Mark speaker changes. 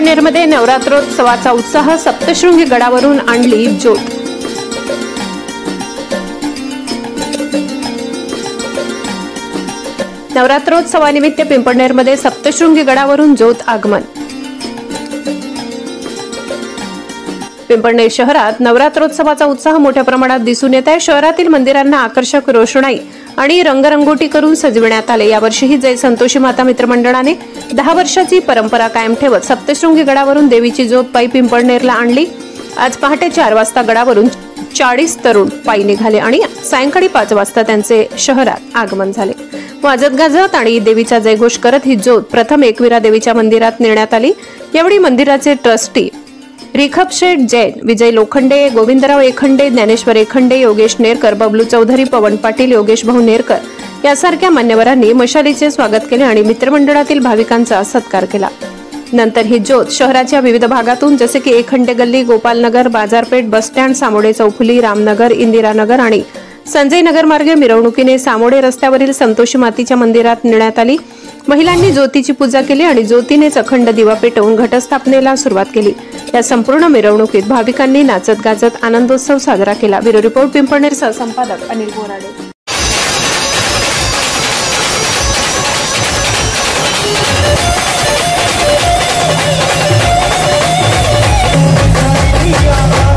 Speaker 1: पिंपळनेरमध्ये नवरात्रोत्सवाचा उत्साह, सप्तशृंगी गडावरून आणली ज्योत। नवरात्रोत्सवानिमित्त पिंपळनेरमध्ये सप्तशृंगी गडावरून ज्योत आगमन। पिंपळनेर शहरात नवरात्रोत्सवाचा उत्साह मोठ्या प्रमाणात दिसून येत आहे। शहरातील मंदिरांना आकर्षक रोषणाई आणि रंगरंगोटी करून सजविण्यात आले। यावर्षीही जय संतोषी माता मित्रमंडळाने 10 वर्षाची परंपरा कायम ठेवत सप्तशृंगी गडावरून देवीची ज्योत पायी पिंपळनेरला आणली। आज पहाटे 4 वाजता गडावरून 40 तरुण पायी निघाले आणि सायंकाळी 5 वाजता त्यांचे शहरात आगमन झाले। वाजत गाजत आणि देवीचा जयघोष करत ही ज्योत प्रथम एकविरा देवीच्या मंदिरात नेण्यात आली। यावेळी मंदिराचे ट्रस्टी रिखब शेठ जैन, विजय लोखंडे, गोविंदराव एखंडे, ज्ञानेश्वर एखंडे, योगेश नेरकर, बबलू चौधरी, पवन पाटील, योगेश भाऊ नेरकर यासारख्या मान्यवरांनी मशालीचे स्वागत केले आणि मित्रमंडळातील भाविकांचा सत्कार केला। नंतर ही ज्योत शहराच्या विविध भागातून जसे की एखंडे गल्ली, गोपालनगर, बाजारपेठ, बसस्टँड, सामोडे चौफुली, रामनगर, इंदिरानगर आणि संजय नगर मार्गे मिरवणुकीने सामोडे रस्त्यावरील संतोषी मातीच्या मंदिरात नेण्यात आली। महिलांनी ज्योतीची पूजा केली आणि ज्योतीनेच अखंड दिवा पेटवून घटस्थापनेला सुरुवात केली। या संपूर्ण मिरवणुकीत भाविकांनी नाचत गाजत आनंदोत्सव साजरा केला। ब्युरो रिपोर्ट, पिंपळनेर सहसंपादक अनिल बोराडे।
Speaker 2: Yeah.